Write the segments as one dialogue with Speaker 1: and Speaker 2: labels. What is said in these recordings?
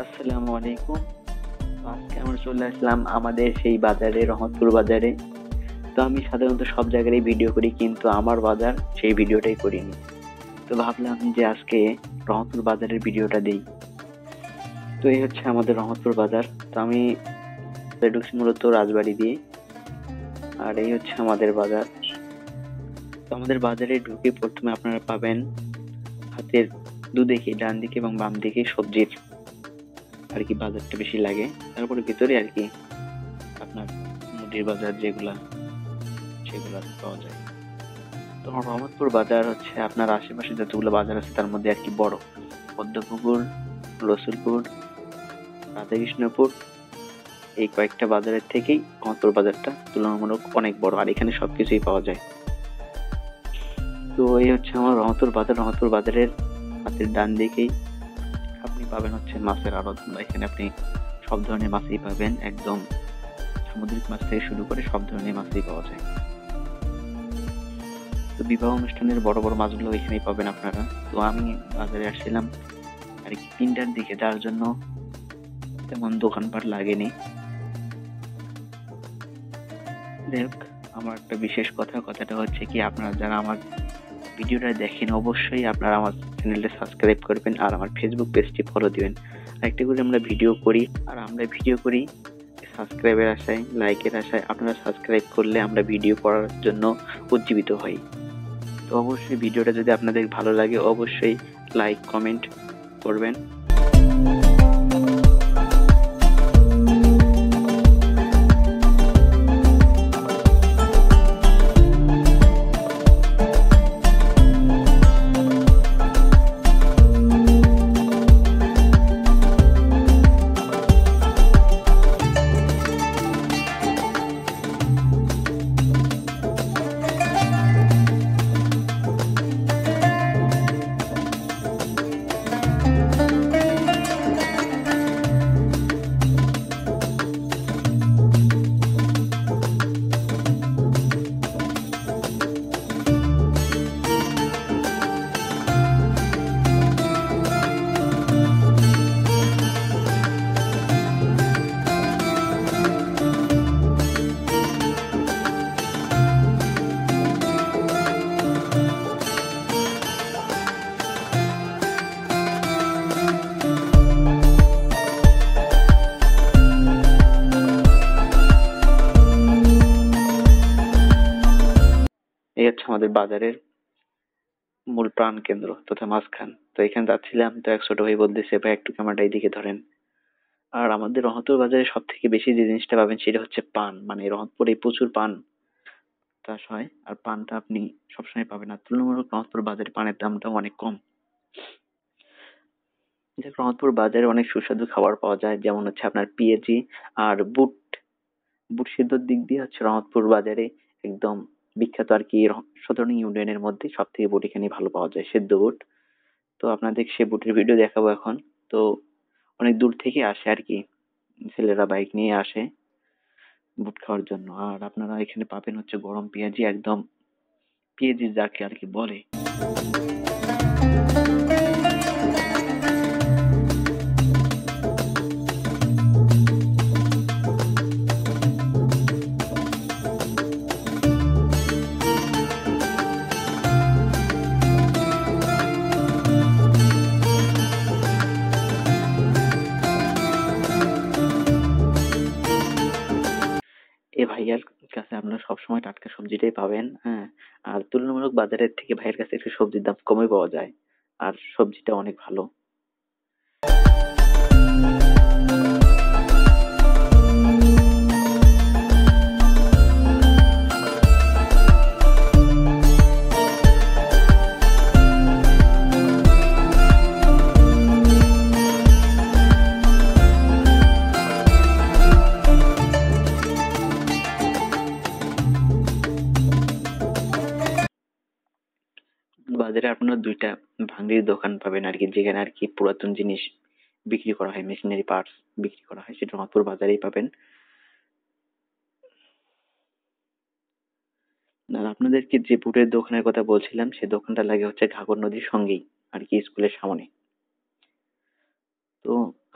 Speaker 1: আসসালামু আলাইকুম। তো আজকে আমরা চলে আসলাম আমাদের সেই বাজারে, রহমতপুর বাজারে। তো আমি সাধারণত সব জায়গায় ভিডিও করি, কিন্তু আমার বাজার সেই ভিডিওটাই করিনি। তো ভাবলাম যে আজকে রহমতপুর বাজারের ভিডিওটা দেই। তো এই হচ্ছে আমাদের রহমতপুর বাজার। তো আমি ঢুকছি মূলত রাজবাড়ি দিয়ে। আর এই হচ্ছে আমাদের বাজার। তো আমাদের বাজারে ঢুকে প্রথমে আপনারা পাবেন হাতের দুদিকে, ডান দিকে এবং বাম দিকে সবজির আর কি বাজারটা বেশি লাগে। তারপরে ভিতরে আর কি আপনার মুদির বাজার যেগুলা, সেগুলো আর কি পাওয়া যায়। তো রহমতপুর বাজার হচ্ছে আপনার আশেপাশে যতগুলো বাজার আছে তার মধ্যে আর কি বড়। পদ্মপুকুর, রসুলপুর, রাধাকৃষ্ণপুর, এই কয়েকটা বাজারের থেকেই রহমতপুর বাজারটা তুলনামূলক অনেক বড়, আর এখানে সবকিছুই পাওয়া যায়। তো এই হচ্ছে আমার রহমতপুর বাজার। রহমতপুর বাজারের হাতের ডান দিকেই আপনি পাবেন হচ্ছে মাছের আড়ত। এখানে আপনি সব ধরনের মাছই পাবেন, একদম সামুদ্রিক মাছ থেকে শুরু করে সব ধরনের মাছই পাওয়া যায়। তো বিবাহ অনুষ্ঠানের বড় বড় মাছগুলো এখানেই পাবেন আপনারা। তো আমি বাজারে আসছিলাম আর কি 3টার দিকে, যার জন্য তেমন দোকানপাট লাগেনি। যাই হোক, আমার একটা বিশেষ কথাটা হচ্ছে কি, আপনারা যারা আমার ভিডিওটা দেখেন অবশ্যই আপনারা আমার চ্যানেলটা সাবস্ক্রাইব করবেন আর আমার ফেসবুক পেজটি ফলো দিবেন। আর একটা করে আমরা ভিডিও করি সাবস্ক্রাইবের আশায়, লাইকের আশায়। আপনারা সাবস্ক্রাইব করলে আমরা ভিডিও করার জন্য উজ্জীবিত হই। তো অবশ্যই ভিডিওটা যদি আপনাদের ভালো লাগে অবশ্যই লাইক কমেন্ট করবেন। এই হচ্ছে আমাদের বাজারের মূল প্রাণ কেন্দ্র তথা মাঝখান। তো এখানে যাচ্ছিলাম, তো এক ছোট ভাই বলতেছে, ভাই একটু ক্যামেরাটা এইদিকে ধরেন। আর আমাদের রহমতপুর বাজারে সব থেকে বেশি যে জিনিসটা পাবেন সেটা হচ্ছে পান। মানে রহমতপুরে প্রচুর পান চাষ হয়, আর পানটা আপনি সবসময় পাবেন। আর তুলনামূলক রহমতপুর বাজারে পানের দামটাও অনেক কম। দেখ, রহমতপুর বাজারে অনেক সুস্বাদু খাবার পাওয়া যায়, যেমন হচ্ছে আপনার পেঁয়াজি আর বুট। বুট সিদ্ধর দিক দিয়ে হচ্ছে রহমতপুর বাজারে একদম বিখ্যাত আর কি। 17 ইউনিয়নের মধ্যে সব থেকে বুট এখানে ভালো পাওয়া যায়, সেদ্ধ বুট। তো আপনাদের সে বুটের ভিডিও দেখাবো এখন। তো অনেক দূর থেকে আসে আর কি, ছেলেরা বাইক নিয়ে আসে বুট খাওয়ার জন্য। আর আপনারা এখানে পাবেন হচ্ছে গরম পেঁয়াজি, একদম পেঁয়াজি যাকে আর কি বলে। এ ভাইয়ার কাছে আপনারা সবসময় টাটকা সবজিটাই পাবেন, হ্যাঁ। আর তুলনামূলক বাজারের থেকে ভাইয়ের কাছে একটু সবজির দাম কমই পাওয়া যায়, আর সবজিটা অনেক ভালো। বাজারে আপনারা 2টা ভাঙড়ির দোকান পাবেন আর কি, যেখানে আর কি পুরাতন জিনিস বিক্রি করা হয়, মেশিনারি পার্টস বিক্রি করা হয়, সেটা রহমতপুর বাজারেই পাবেন। আর আপনাদেরকে যে বুটের দোকানের কথা বলছিলাম সে দোকানটা লাগে হচ্ছে ঘাগর নদীর সঙ্গেই আর কি, স্কুলের সামনে। তো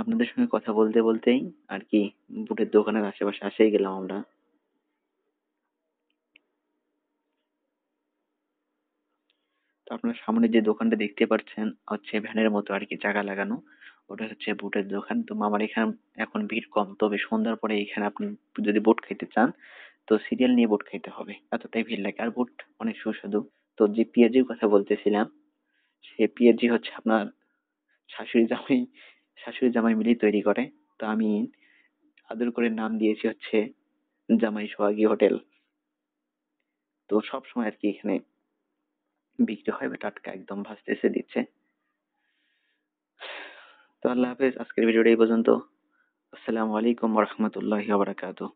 Speaker 1: আপনাদের সঙ্গে কথা বলতে বলতেই আর কি বুটের দোকানের আশেপাশে এসেই গেলাম আমরা। তো আপনার সামনে যে দোকানটা দেখতে পাচ্ছেন হচ্ছে ভ্যানের মতো আর কি চাকা লাগানো, ওটা হচ্ছে বুটের দোকান। তো আমার এখানে এখন ভিড় কম, তবে সন্ধ্যার পরে এখানে আপনি যদি বুট খেতে চান তো সিরিয়াল নিয়ে বুট খেতে হবে, এতটাই ভিড় লাগে। আর বুট অনেক সুস্বাদু। তো যে পেঁয়াজির কথা বলতেছিলাম, সে পেঁয়াজি হচ্ছে আপনার শাশুড়ি জামাই শাশুড়ি জামাই মিলেই তৈরি করে। তো আমি আদর করে নাম দিয়েছি হচ্ছে জামাই সোহাগী হোটেল। তো সব সময় আর কি এখানে বিক্রি হয় বা টাটকা একদম ভাসতেছে দিচ্ছে। তো আল্লাহ হাফেজ, আজকের ভিডিওটা এই পর্যন্ত। আসসালামু আলাইকুম ওয়া রাহমাতুল্লাহি ওয়া বারাকাতুহু।